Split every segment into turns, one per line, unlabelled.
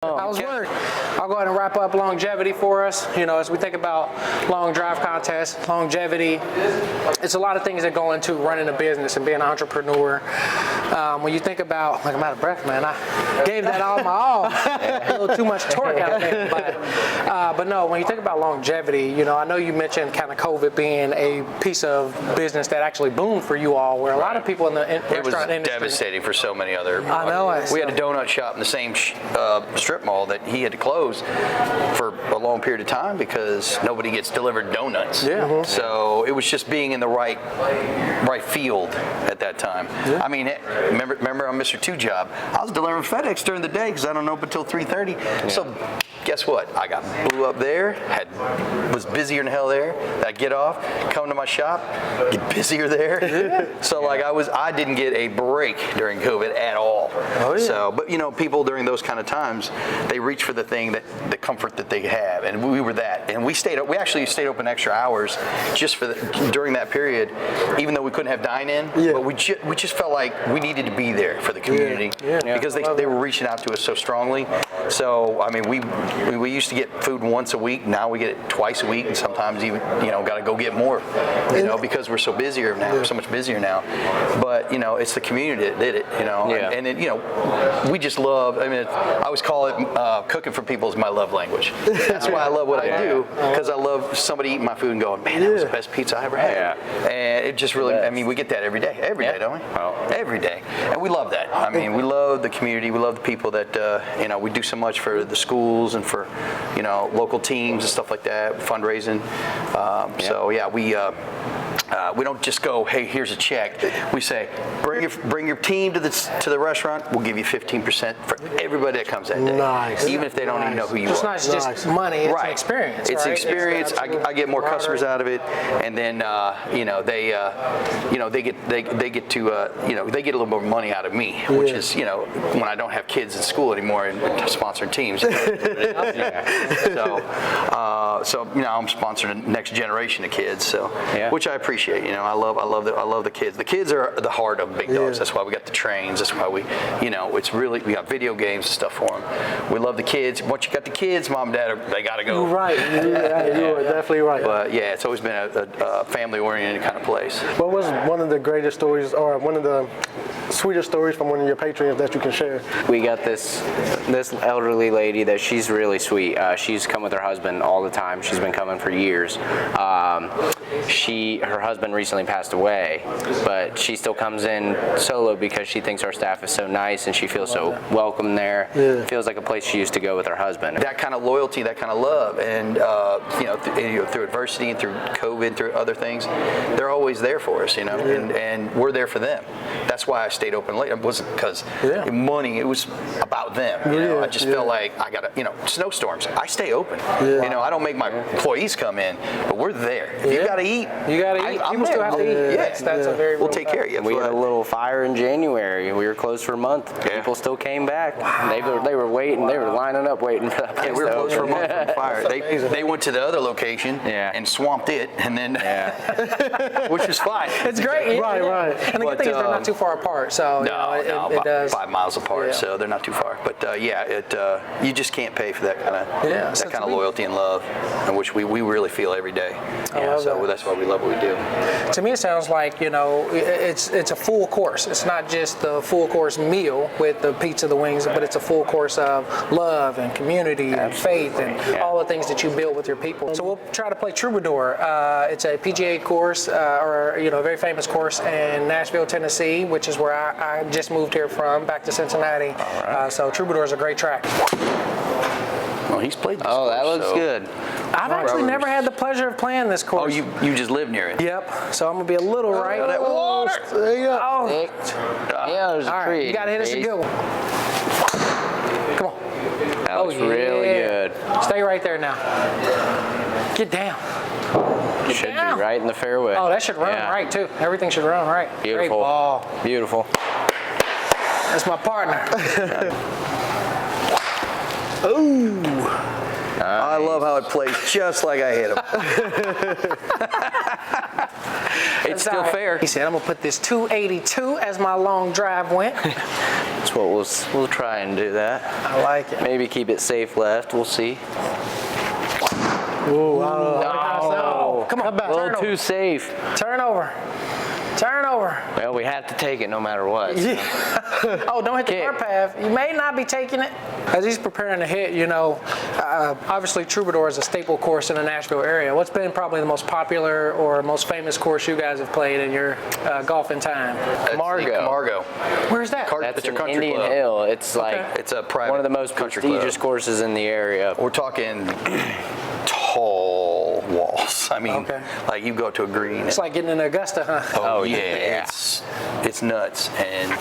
How's work? I'll go ahead and wrap up longevity for us. You know, as we think about long drive contests, longevity, it's a lot of things that go into running a business and being an entrepreneur. When you think about, like, I'm out of breath, man. I gave that all my all. A little too much torque out there. But no, when you think about longevity, you know, I know you mentioned kind of COVID being a piece of business that actually boomed for you all, where a lot of people in the restaurant industry.
It was devastating for so many other.
I know.
We had a donut shop in the same strip mall that he had to close for a long period of time because nobody gets delivered donuts.
Yeah. Mm-hmm.
So it was just being in the right field at that time. Yeah. I mean, remember on Mr. Two Job, I was delivering FedEx during the day because I don't open until 3:30. Yeah. So guess what? I got blew up there, was busier than hell there. I'd get off, come to my shop, get busier there. Yeah. So like I didn't get a break during COVID at all.
Oh, yeah.
So, but you know, people during those kind of times, they reach for the thing the comfort that they have, and we were that. And we actually stayed open extra hours just for during that period, even though we couldn't have dine-in. Yeah. But we just felt like we needed to be there for the community because they were reaching out to us so strongly. So I mean, we used to get food once a week. Now we get it twice a week, and sometimes even got to go get more, because we're so busier now. We're so much busier now. But it's the community that did it, and then we just love. I mean, I always call it cooking for people is my love language. That's why I love what I do, because I love somebody eating my food and going, man, that was the best pizza I ever had. Yeah. And it just really, I mean, we get that every day, don't we? Oh. Every day, and we love that. I mean, we love the community. We love the people that we do so much for the schools and for local teams and stuff like that, fundraising. So yeah, we don't just go, hey, here's a check. We say, bring your team to the restaurant. We'll give you 15% for everybody that comes that day.
Nice.
Even if they don't even know who you are.
It's not just money. It's an experience.
It's an experience. I get more customers out of it, and then they get a little more money out of me, which is when I don't have kids in school anymore and sponsoring teams. So I'm sponsoring the next generation of kids. Which I appreciate. I love the kids. The kids are the heart of Big Dogs. That's why we got the trains. That's why we we got video games and stuff for them. We love the kids. Once you got the kids, mom and dad, they got to go.
You're right. You are definitely right.
But yeah, it's always been a family-oriented kind of place.
What was one of the greatest stories, or one of the sweetest stories from one of your patrons that you can share?
We got this elderly lady that she's really sweet. She's come with her husband all the time. She's been coming for years. Her husband recently passed away, but she still comes in solo because she thinks our staff is so nice and she feels so welcome there. Yeah. Feels like a place she used to go with her husband.
That kind of loyalty, that kind of love, and through adversity and through COVID, through other things, they're always there for us, and we're there for them. That's why I stayed open late. It wasn't because money. It was about them. I just felt like I got snowstorms. I stay open. Yeah. I don't make my employees come in, but we're there. If you got to eat,
you got to eat. People still have to eat.
Yes, that's a very. We'll take care of you.
We had a little fire in January. We were closed for a month. Yeah. People still came back. Wow. They were waiting. They were lining up waiting for that place.
Yeah, we were closed for a month from the fire. They went to the other location and swamped it, and then which is fine.
It's great. Right. And the good thing is they're not too far apart. So it does
5 miles apart. So they're not too far. But you just can't pay for that kind of loyalty and love, and which we really feel every day. So that's why we love what we do.
To me, it sounds like it's a full course. It's not just the full course meal with the pizza, the wings, but it's a full course of love and community and faith and all the things that you build with your people. So we'll try to play Troubadour. It's a PGA course, or a very famous course in Nashville, Tennessee, which is where I just moved here from, back to Cincinnati. Right. So Troubadour is a great track.
Well, he's played this
course, that looks good.
I've actually never had the pleasure of playing this course.
Oh, you just live near it?
Yep. So I'm going to be a little right.
That water!
There you go.
Oh. There's a tree.
You got to hit us a good one. Come on.
That was really good.
Stay right there now. Get down.
Should be right in the fairway.
Oh, that should run right, too. Everything should run right.
Beautiful.
Great ball.
Beautiful.
That's my partner. Ooh.
Nice. I love how it plays just like I hit him. It's still fair.
He said, I'm going to put this 282 as my long drive went.
That's what we'll try and do that.
I like it.
Maybe keep it safe left. We'll see.
Ooh,
No.
Come on,
A little too safe.
Turnover. Turnover.
Well, we have to take it no matter what. So.
Oh, don't hit the cart path. You may not be taking it. As he's preparing to hit, obviously Troubadour is a staple course in the Nashville area. What's been probably the most popular or most famous course you guys have played in your golfing time?
Camargo.
Where's that?
That's
your
in
country
Indian
club.
Hill. It's like
It's a private
one of the most
country
prestigious
club.
courses in the area.
We're talking tall walls. I mean,
Okay.
like you go to a green.
It's like getting in Augusta, huh?
Oh yeah,
yeah.
it's nuts, and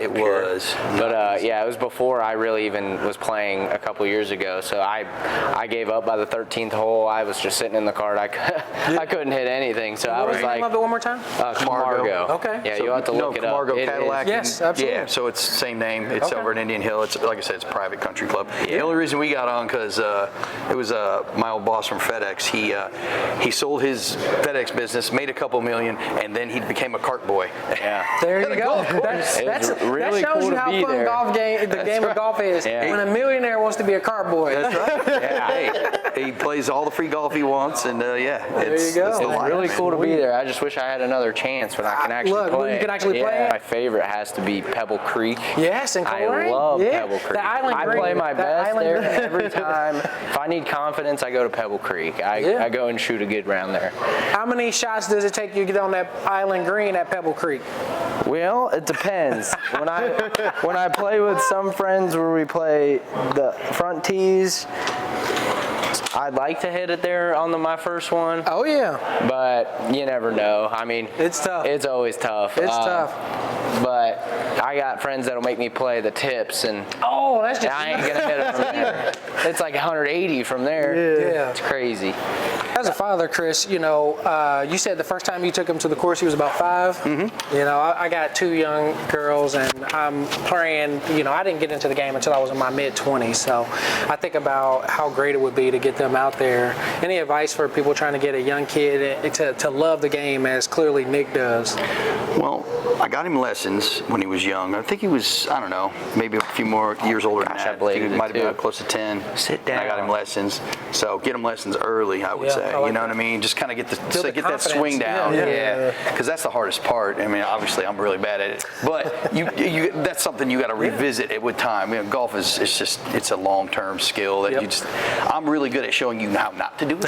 it
Pure.
was.
But yeah, it was before I really even was playing a couple years ago. So I gave up by the 13th hole. I was just sitting in the cart. I couldn't hit anything. So I
What
was
was the name
like,
of it one more time?
Camargo.
Okay.
Yeah,
So,
you'll have to look it up.
Camargo,
It is-
Cadillac.
Yes,
and-
absolutely.
Yeah, so it's the same name. It's
Okay.
over in Indian Hill. It's like I said, it's a private country club. The only reason we got on because it was my old boss from FedEx. He sold his FedEx business, made a couple million, and then he became a cart boy.
Yeah.
There you go.
It was really
that shows
cool
you
to
how
be
fun
there.
the game of golf is.
Yeah.
When a millionaire wants to be a cart boy.
That's right. Yeah. Hey, he plays all the free golf he wants, and yeah, it's
you go.
it's the
It's
life,
really
man.
cool to be there. I just wish I had another chance when I can actually
Look, when
play.
you can actually
yeah,
play it?
My favorite has to be Pebble Creek.
Yes, and
I
Coleraine.
love
Yeah.
Pebble Creek.
The island
I
green.
play my
The
best
island
there
green.
every time. If I need confidence, I go to Pebble Creek. I go and shoot a good round there.
How many shots does it take you to get on that island green at Pebble Creek?
Well, it depends. when I play with some friends where we play the front tees, I'd like to hit it there on my first one,
Oh yeah,
but you never know. I mean,
it's tough.
It's always tough.
It's tough.
But I got friends that'll make me play the tips, and
Oh, that's just
I ain't gonna hit it from there. It's like 180 from there.
Yeah.
It's crazy.
As a father, Chris, you said the first time you took him to the course, he was about 5. Mm-hmm. I got 2 young girls, and I'm praying. I didn't get into the game until I was in my mid-20s. So I think about how great it would be to get them out there. Any advice for people trying to get a young kid to love the game as clearly Nick does?
Well, I got him lessons when he was young. I think he was, I don't know, maybe a few more years older than
Gosh,
that.
I believe
He
it
might have been
too.
close to 10.
Sit down.
And I got him lessons. So get him lessons early, I would
Yeah,
say.
I like
You know
that.
what I mean? Just kind of get
the
get that
confidence.
swing down.
Yeah.
Because that's the hardest part. I mean, obviously, I'm really bad at it. But you that's something you got to revisit it with time. Golf it's a long-term skill that I'm really good at showing you how not to do it.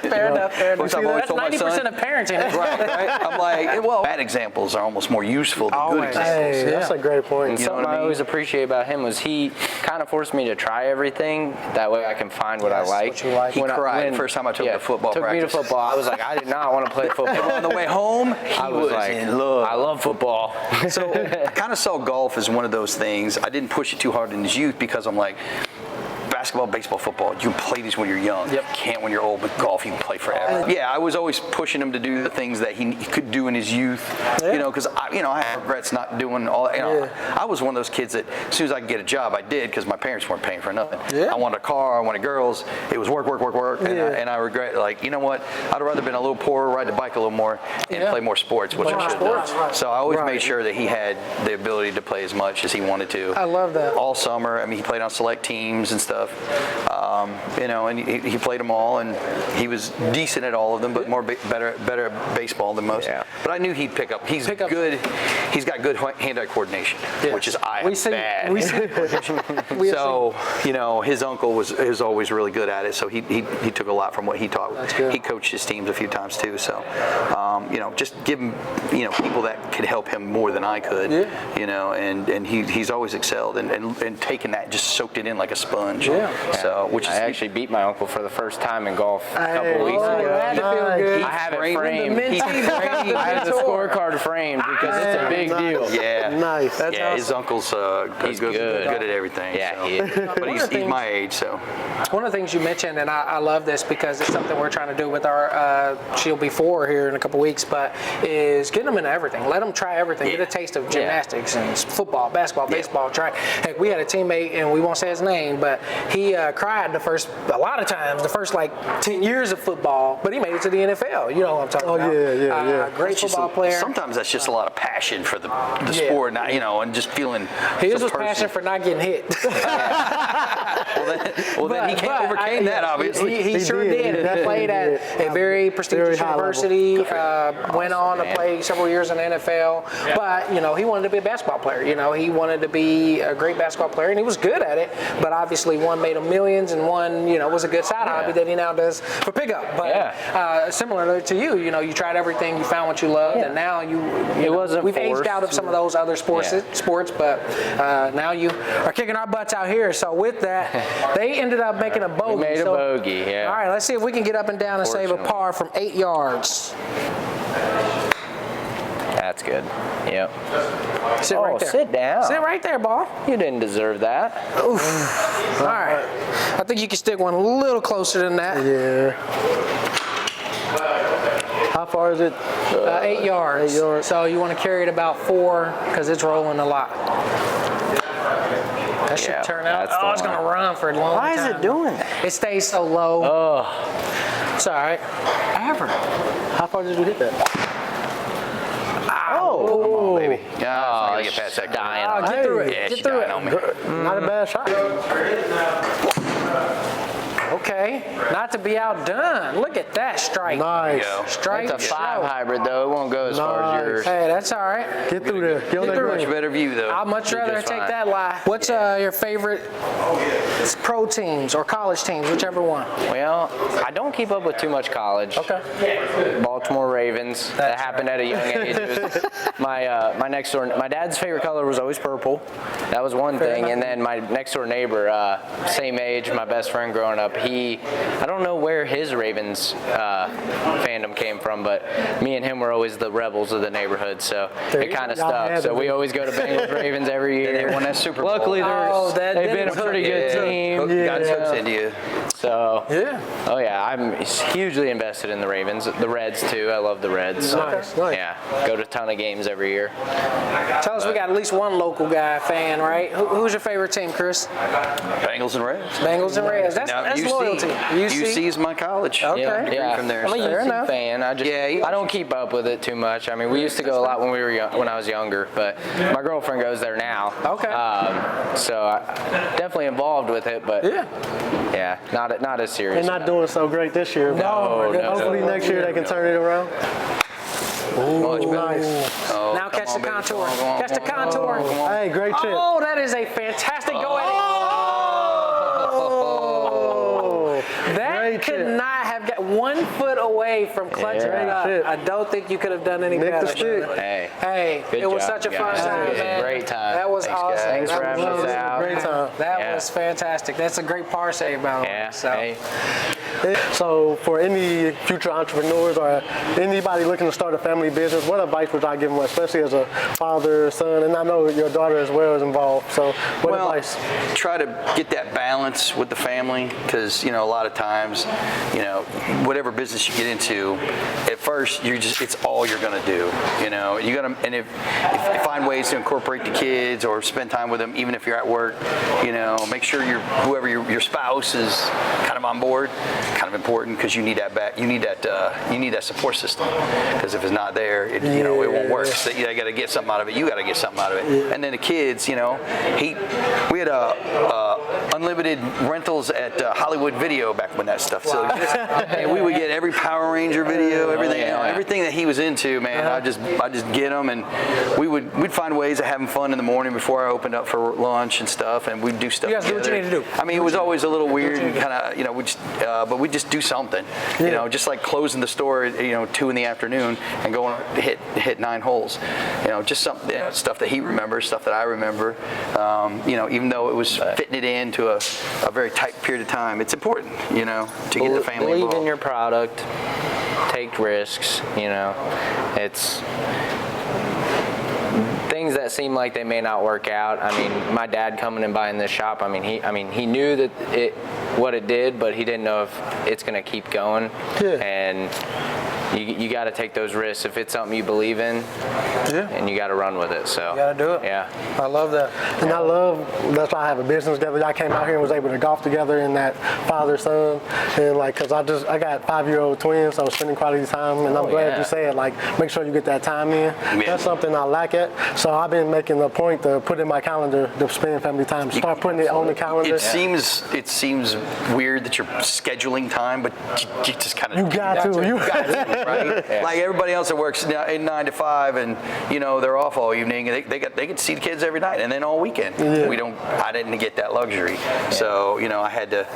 Fair enough.
Which I've always
That's
told my
90%
son.
of parenting.
right? I'm like, well, bad examples are almost more useful than good
Always.
examples.
Hey, that's a great point.
And
You know
something
what I
I
mean?
always appreciate about him was he kind of forced me to try everything. That way I can find what I
Yes,
like.
what you like.
He cried the first time I took him to football
took
practice.
me to football. I was like, I did not want to play football.
On the way home,
I was like,
in love.
I love football.
So I kind of saw golf as one of those things. I didn't push it too hard in his youth because I'm like, basketball, baseball, football, you can play these when you're young.
Yep.
You can't when you're old, but golf you can play forever. Yeah, I was always pushing him to do the things that he could do in his youth. Because I have regrets not doing all that. I was one of those kids that as soon as I could get a job, I did because my parents weren't paying for nothing.
Yeah.
I wanted a car, I wanted girls. It was work, and I regret, like, you know what? I'd rather been a little poorer, ride the bike a little more, and play more sports, which I should have done. So I always made sure that he had the ability to play as much as he wanted to.
I love that.
All summer. I mean, he played on select teams and stuff. And he played them all, and he was decent at all of them, but better at baseball than most.
Yeah.
But I knew he'd pick up. He's good. He's got good hand-eye coordination, which is bad. So his uncle was always really good at it. So he took a lot from what he taught.
That's good.
He coached his teams a few times too. So just give him people that could help him more than I could. And he's always excelled and taken that, just soaked it in like a sponge. So
I actually beat my uncle for the first time in golf a couple weeks
Oh,
ago.
that had to feel good.
I have it
framed
framed.
the mentee becomes the
I have the
mentor.
scorecard framed because it's a big deal.
Yeah.
Nice.
That's
His uncle's
He's
good
good.
at everything.
Yeah,
so.
he is.
But he's my age, so.
One of the things you mentioned, and I love this because it's something we're trying to do with our she'll be 4 here in a couple weeks, but is get them into everything. Let them try everything. Get a taste of gymnastics and football, basketball, baseball. Try. Heck, we had a teammate, and we won't say his name, but he cried a lot of times, the first like 10 years of football, but he made it to the NFL. You know what I'm talking about.
Yeah.
Great football player.
Sometimes that's just a lot of passion for the sport, not, and just feeling.
His was passion for not getting hit.
Then he overcame that, obviously.
He sure did. He played at a very prestigious university, went on to play several years in the NFL, but, he wanted to be a basketball player. He wanted to be a great basketball player, and he was good at it, but obviously one made him millions, and one, was a good side hobby that he now does for pickup. But similar to you, you tried everything, you found what you loved, and now we've aged out of some of those other sports, but now you are kicking our butts out here. So with that, they ended up making a bogey.
We made a bogey, yeah.
All right, let's see if we can get up and down and save a par from 8 yards.
That's good. Yep.
Sit right there.
Sit down.
Sit right there, ball.
You didn't deserve that.
Oof. All right. I think you can stick one a little closer than that.
Yeah. How far is it?
8 yards.
8 yards.
So you want to carry it about 4 because it's rolling a lot. That should turn out. Oh, it's going to run for a long time.
Why is it doing that?
It stays so low.
Oh.
It's all right.
How far did you hit that?
Come on, baby. Yeah, I gotta get past that guy.
Get through it.
Yeah,
Get
she's
through
dying
it.
on me.
Not a bad shot.
Okay, not to be outdone. Look at that strike.
Nice.
Strike.
It's a 5 hybrid, though. It won't go as far as yours.
Hey, that's all right.
Get through there. Get on that
through
green.
Much better view, though.
I'd much rather
Just
take
fine.
that lie. What's your favorite pro teams or college teams, whichever one?
Well, I don't keep up with too much college.
Okay.
Baltimore Ravens. That happened at a young age. It was my next door. My dad's favorite color was always purple. That was one thing.
enough.
And then my next door neighbor, same age, my best friend growing up. I don't know where his Ravens fandom came from, but me and him were always the rebels of the neighborhood. So it kind of stuck. So we always go to Bengals Ravens every year.
They won that Super Bowl.
Luckily, they've been a
hooked.
pretty good team.
Got hooks into you.
So
Yeah.
I'm hugely invested in the Ravens, the Reds too. I love the Reds.
Nice.
Yeah, go to a ton of games every year.
Tell us, we got at least one local guy fan, right? Who's your favorite team, Chris?
Bengals and Reds.
Bengals and Reds. That's loyalty.
UC is my college.
Okay.
Yeah,
From there,
I'm a
so.
Fair
UC
enough.
fan. I don't keep up with it too much. I mean, we used to go a lot when when I was younger, but my girlfriend goes there now.
Okay.
So I'm definitely involved with it, but yeah, not as serious.
They're not doing so great this year.
No.
Hopefully next year they can turn it around.
Much better.
Nice.
Oh,
Now
come
catch
on,
the
baby.
contour.
Come on,
Catch the
come on,
contour.
come on.
Hey, great chip.
Oh, that is a fantastic go at That
Great
could
chip.
not have got 1 foot away from clutching
Yeah.
it up.
Great chip.
I don't think you could have done any
Nick the
better.
stick.
Hey, good
it was
job,
such a fun
guys.
time,
It was a
man.
great time.
That was
Thanks,
awesome.
guys.
Thanks for
That
having
was
us out.
Great time.
That
Yeah.
was fantastic. That's a great par save, by the way.
Yeah.
So.
Hey.
So for any future entrepreneurs or anybody looking to start a family business, what advice would I give them, especially as a father, son, and I know your daughter as well is involved. So what advice?
Try to get that balance with the family, because a lot of times, whatever business you get into, at first it's all you're going to do. You got to, and if you find ways to incorporate the kids or spend time with them, even if you're at work, make sure whoever your spouse is kind of on board. Kind of important, because you need that back. You need that support system, because if it's not there, it won't work. So you got to get something out of it. You got to get something out of it. And then the kids, we had unlimited rentals at Hollywood Video back when that stuff. So and we would get every Power Ranger video, everything, everything that he was into, man. I just get them, and we'd find ways of having fun in the morning before I opened up for lunch and stuff, and we'd do stuff.
You guys do what you need to do.
I mean, it was always a little weird, and kind of, but we just do something, just like closing the store at 2 in the afternoon and going to hit 9 holes, just something, stuff that he remembers, stuff that I remember, even though it was fitting it into a very tight period of time. It's important, to get the family
Believe
involved.
in your product, take risks, it's things that seem like they may not work out. I mean, my dad coming and buying this shop, he knew that what it did, but he didn't know if it's going to keep going.
Yeah.
And you got to take those risks if it's something you believe in, and you got to run with it. So
You got to do it.
Yeah.
I love that.
And I love, that's why I have a business together. Y'all came out here and was able to golf together in that father-son. And like, cause I got 5-year-old twins, so spending quality time. And I'm glad you said, like, make sure you get that time in.
Yeah.
That's something I lack at. So I've been making a point to put in my calendar to spend family time. Start putting it on the calendar.
It seems weird that you're scheduling time, but you just kind of
You got to.
right?
Yeah.
Like everybody else that works 9 to 5, and they're off all evening. And they get to see the kids every night, and then all weekend.
Yeah.
I didn't get that luxury, so I had to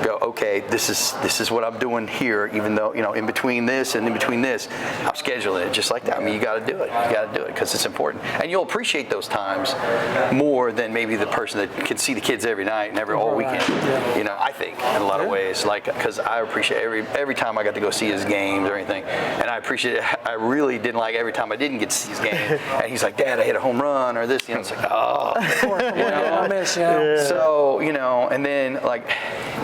go. Okay, this is what I'm doing here. Even though in between this and in between this, I'm scheduling it just like that. I mean, you got to do it. You got to do it because it's important, and you'll appreciate those times more than maybe the person that can see the kids every night and all weekend. I think in a lot of ways, like, because I appreciate every time I got to go see his games or anything, and I appreciate it. I really didn't like every time I didn't get to see his game, and he's like, Dad, I hit a home run or this. It's like, oh,
I miss you.
So and then like,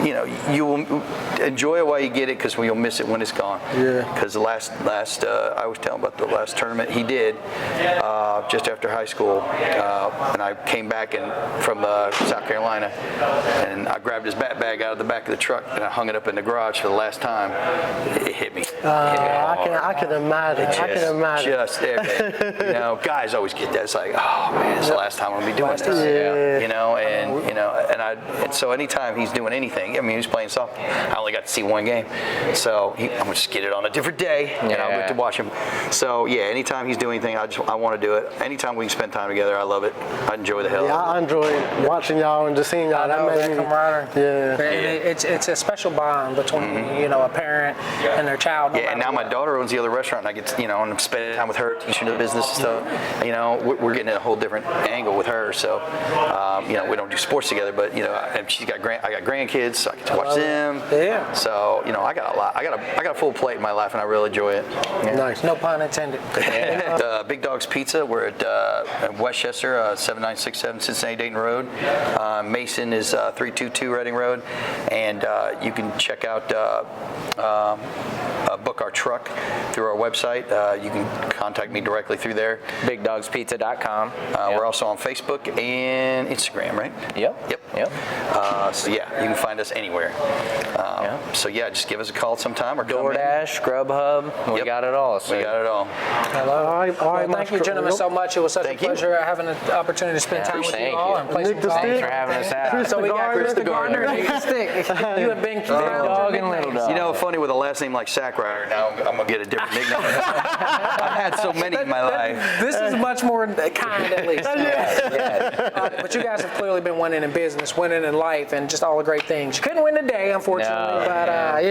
you will enjoy it while you get it, because you'll miss it when it's gone.
Yeah.
Because the last I was telling about the last tournament he did just after high school, and I came back from South Carolina, and I grabbed his bat bag out of the back of the truck and I hung it up in the garage for the last time. It hit me.
I can imagine. I can imagine.
Just guys always get that. It's like, oh man, it's the last time I'm gonna be doing this. And so anytime he's doing anything, I mean, he's playing softball. I only got to see one game, so I'm gonna just get it on a different day, and I'll get to watch him. So yeah, anytime he's doing anything, I want to do it. Anytime we can spend time together, I love it. I enjoy the hell.
Yeah, I enjoy watching y'all and just seeing y'all.
That camaraderie.
Yeah.
And it's a special bond between a parent and their child.
Yeah, and now my daughter owns the other restaurant, and I get to, and I'm spending time with her, teaching her the business and stuff. We're getting a whole different angle with her. So, we don't do sports together, but and I got grandkids, so I get to watch them.
Yeah.
So, I got a lot. I got a full plate in my life, and I really enjoy it. Yeah.
Nice. No pun intended.
Big Dogs Pizza. We're at Westchester, 7967 Cincinnati Dayton Road. Mason is 322 Reading Road, and you can check out book our truck through our website. You can contact me directly through there.
BigDogsPizza.com.
We're also on Facebook and Instagram, right?
Yep.
So yeah, you can find us anywhere. So yeah, just give us a call sometime or
DoorDash, Grubhub, we got it all. So.
We got it all.
All right,
Well, thank you, gentlemen, so much. It was such a pleasure having an opportunity to spend time with you
thank
all
you.
and play
Nick
some
the
golf.
Thanks for having us out.
So we got Chris the Gardener,
Gardener.
Nick the Stick. You have been
Dog and Little Dog.
Funny, with a last name like Sackrider, now I'm gonna get a different nickname. I've had so many in my life.
This is much more kind, at least. But you guys have clearly been winning in business, winning in life, and just all the great things. You couldn't win today, unfortunately, but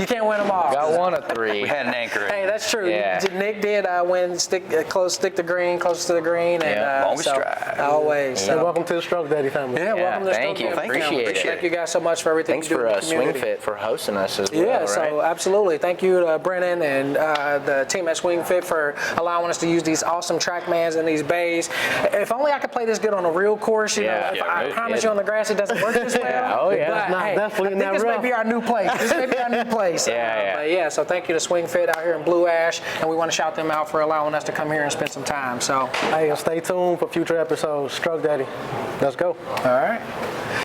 you can't win them all.
Got one of three.
We had an anchor.
Hey, that's true.
Yeah.
Nick did win stick to green, close to the green, and
longest drive.
always.
And
So,
welcome to the Stroke Daddy family.
welcome to the
thank
Stroke
you.
Daddy
Appreciate
family.
it.
Thank you guys so much for everything
Thanks
you do
for
in the community.
SwingFit for hosting us as well.
Yeah,
right?
so absolutely. Thank you to Brennan and the team at SwingFit for allowing us to use these awesome TrackMans and these bays. If only I could play this good on a real course, I promise you on the grass it doesn't work this well.
Oh, yeah.
But,
Not
hey,
definitely
I
in
think
that
this may
rough.
be our new place. This may be our new place. So thank you to SwingFit out here in Blue Ash, and we want to shout them out for allowing us to come here and spend some time. So,
Hey, stay tuned for future episodes. Stroke Daddy. Let's go.
all right.